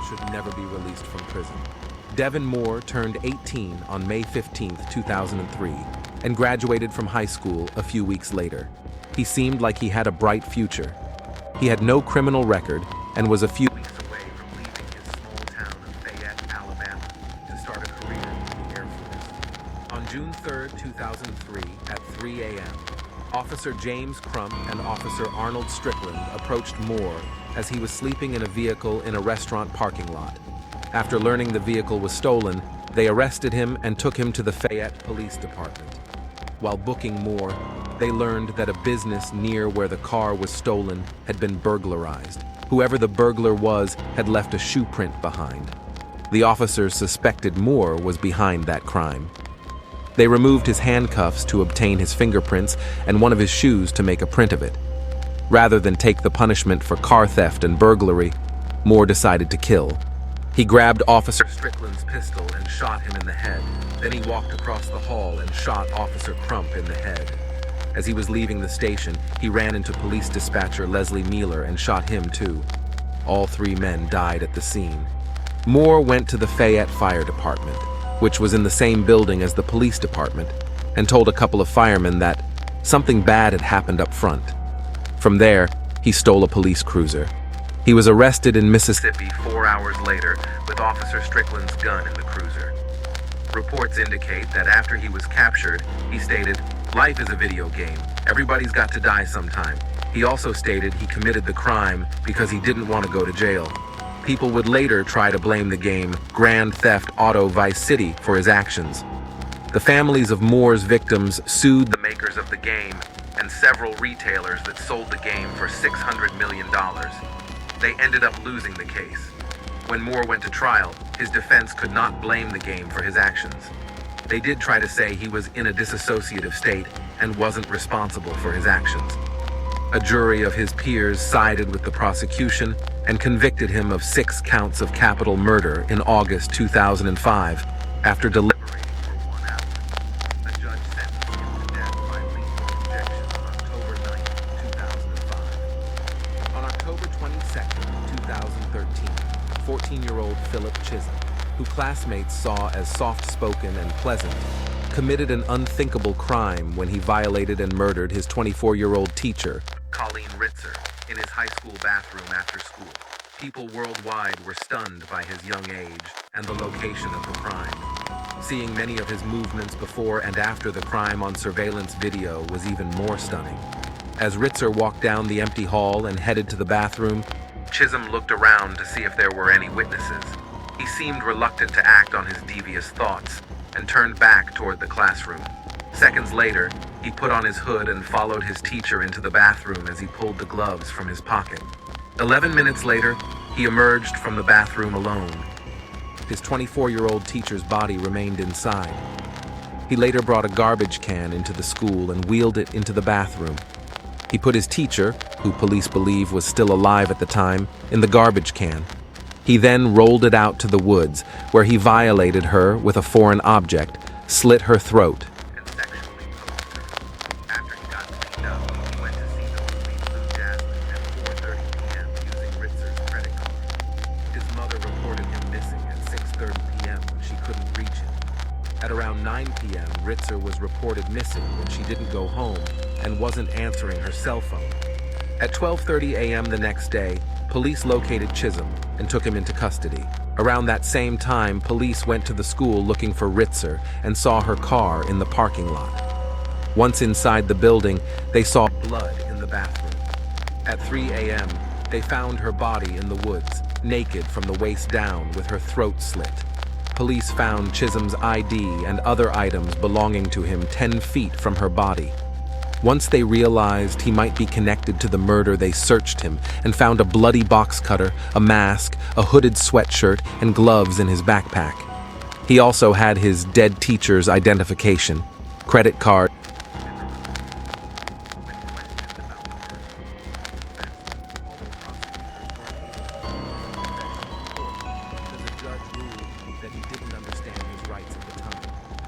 should never be released from prison. Devin Moore turned 18 on May 15, 2003, and graduated from high school a few weeks later. He seemed like he had a bright future. He had no criminal record and was a few weeks away from leaving his small town of Fayette, Alabama, to start a career in the Air Force. On June 3, 2003, at 3 a.m., Officer James Crump and Officer Arnold Strickland approached Moore as he was sleeping in a vehicle in a restaurant parking lot. After learning the vehicle was stolen, they arrested him and took him to the Fayette Police Department. While booking Moore, they learned that a business near where the car was stolen had been burglarized. Whoever the burglar was had left a shoe print behind. The officers suspected Moore was behind that crime. They removed his handcuffs to obtain his fingerprints and one of his shoes to make a print of it. Rather than take the punishment for car theft and burglary, Moore decided to kill. He grabbed Officer Strickland's pistol and shot him in the head. Then he walked across the hall and shot Officer Crump in the head. As he was leaving the station, he ran into police dispatcher Leslie Mealer and shot him too. All three men died at the scene. Moore went to the Fayette Fire Department, which was in the same building as the police department, and told a couple of firemen that something bad had happened up front. From there, he stole a police cruiser. He was arrested in Mississippi 4 hours later with Officer Strickland's gun in the cruiser. Reports indicate that after he was captured, he stated, "Life is a video game. Everybody's got to die sometime." He also stated he committed the crime because he didn't want to go to jail. People would later try to blame the game Grand Theft Auto Vice City for his actions. The families of Moore's victims sued the makers of the game and several retailers that sold the game for $600 million. They ended up losing the case. When Moore went to trial, his defense could not blame the game for his actions. They did try to say he was in a dissociative state and wasn't responsible for his actions. A jury of his peers sided with the prosecution and convicted him of 6 counts of capital murder in August 2005 after deliberating for 1 hour. A judge sentenced him to death by lethal injection on October 9, 2005. On October 22, 2013, 14-year-old Philip Chisholm, who classmates saw as soft-spoken and pleasant, committed an unthinkable crime when he violated and murdered his 24-year-old teacher, Colleen Ritzer, in his high school bathroom after school. People worldwide were stunned by his young age and the location of the crime. Seeing many of his movements before and after the crime on surveillance video was even more stunning. As Ritzer walked down the empty hall and headed to the bathroom, Chisholm looked around to see if there were any witnesses. He seemed reluctant to act on his devious thoughts and turned back toward the classroom. Seconds later, he put on his hood and followed his teacher into the bathroom as he pulled the gloves from his pocket. 11 minutes later, he emerged from the bathroom alone. His 24-year-old teacher's body remained inside. He later brought a garbage can into the school and wheeled it into the bathroom. He put his teacher, who police believe was still alive at the time, in the garbage can. He then rolled it out to the woods, where he violated her with a foreign object, slit her throat, and sexually posed her. After he got cleaned up, he went to see the movie Blue Jasmine at 4:30 p.m. using Ritzer's credit card. His mother reported him missing at 6:30 p.m. when she couldn't reach him. At around 9 p.m., Ritzer was reported missing when she didn't go home and wasn't answering her cell phone. At 12:30 a.m. the next day, police located Chisholm and took him into custody. Around that same time, police went to the school looking for Ritzer and saw her car in the parking lot. Once inside the building, they saw blood in the bathroom. At 3 a.m., they found her body in the woods, naked from the waist down with her throat slit. Police found Chisholm's ID and other items belonging to him 10 feet from her body. Once they realized he might be connected to the murder, they searched him and found a bloody box cutter, a mask, a hooded sweatshirt, and gloves in his backpack. He also had his dead teacher's identification, credit card,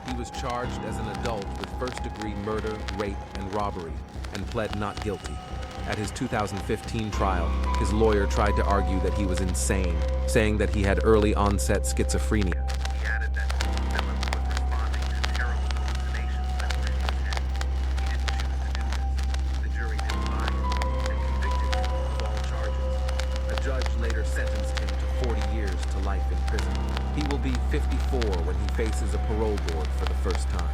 He was charged as an adult with first-degree murder, rape, and robbery, and pled not guilty. At his 2015 trial, his lawyer tried to argue that he was insane, saying that he had early onset schizophrenia. He added that Phillips was responding to terrible hallucinations that were in his head. He didn't choose to do this. The jury didn't buy it and convicted him of all charges. A judge later sentenced him to 40 years to life in prison. He will be 54 when he faces a parole board for the first time.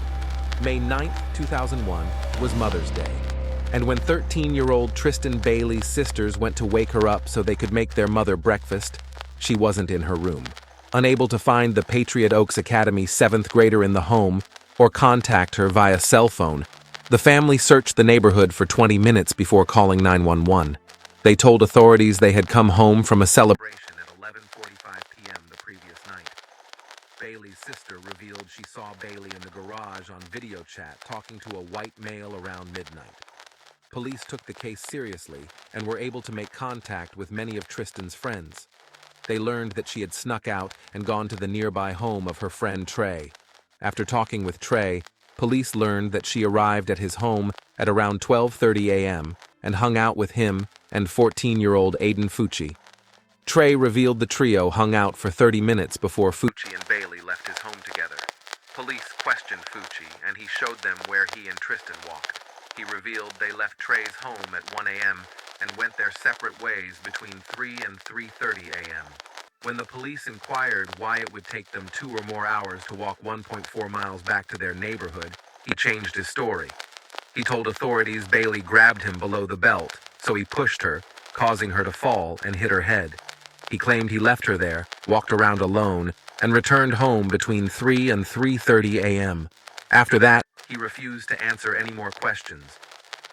May 9, 2001 was Mother's Day. And when 13-year-old Tristan Bailey's sisters went to wake her up so they could make their mother breakfast, she wasn't in her room. Unable to find the Patriot Oaks Academy 7th grader in the home or contact her via cell phone, the family searched the neighborhood for 20 minutes before calling 911. They told authorities they had come home from a celebration at 11:45 p.m. the previous night. Bailey's sister revealed she saw Bailey in the garage on video chat talking to a white male around midnight. Police took the case seriously and were able to make contact with many of Tristan's friends. They learned that she had snuck out and gone to the nearby home of her friend Trey. After talking with Trey, police learned that she arrived at his home at around 12:30 a.m. and hung out with him and 14-year-old Aiden Fucci. Trey revealed the trio hung out for 30 minutes before Fucci and Bailey left his home together. Police questioned Fucci and he showed them where he and Tristan walked. He revealed they left Trey's home at 1 a.m. and went their separate ways between 3 and 3:30 a.m. When the police inquired why it would take them 2 or more hours to walk 1.4 miles back to their neighborhood, he changed his story. He told authorities Bailey grabbed him below the belt, so he pushed her, causing her to fall and hit her head. He claimed he left her there, walked around alone, and returned home between 3 and 3:30 a.m. After that, he refused to answer any more questions.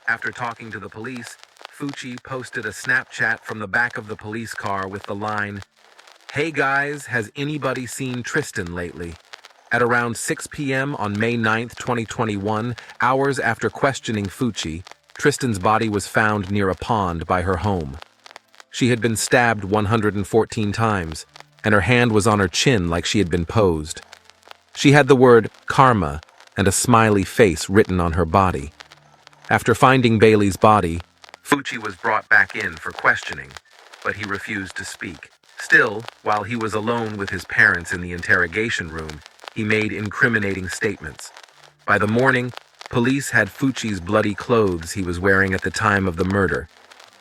After talking to the police, Fucci posted a Snapchat from the back of the police car with the line, "Hey guys, has anybody seen Tristan lately?" At around 6 p.m. on May 9, 2021, hours after questioning Fucci, Tristan's body was found near a pond by her home. She had been stabbed 114 times, and her hand was on her chin like she had been posed. She had the word karma and a smiley face written on her body. After finding Bailey's body, Fucci was brought back in for questioning, but he refused to speak. Still, while he was alone with his parents in the interrogation room, he made incriminating statements. By the morning, police had Fucci's bloody clothes he was wearing at the time of the murder.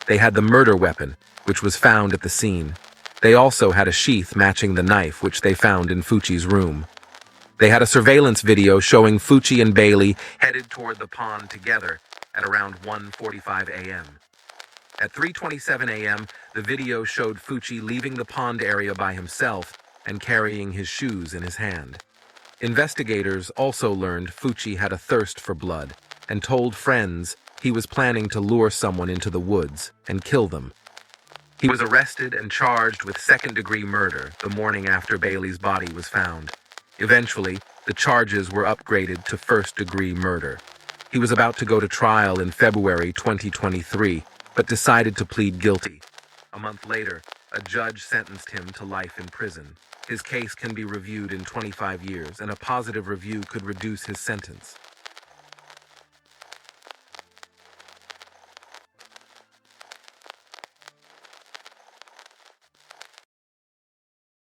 They had the murder weapon, which was found at the scene. They also had a sheath matching the knife which they found in Fucci's room. They had a surveillance video showing Fucci and Bailey headed toward the pond together at around 1:45 a.m. At 3:27 a.m., the video showed Fucci leaving the pond area by himself and carrying his shoes in his hand. Investigators also learned Fucci had a thirst for blood and told friends he was planning to lure someone into the woods and kill them. He was arrested and charged with second-degree murder the morning after Bailey's body was found. Eventually, the charges were upgraded to first-degree murder. He was about to go to trial in February 2023, but decided to plead guilty. A month later, a judge sentenced him to life in prison. His case can be reviewed in 25 years, and a positive review could reduce his sentence.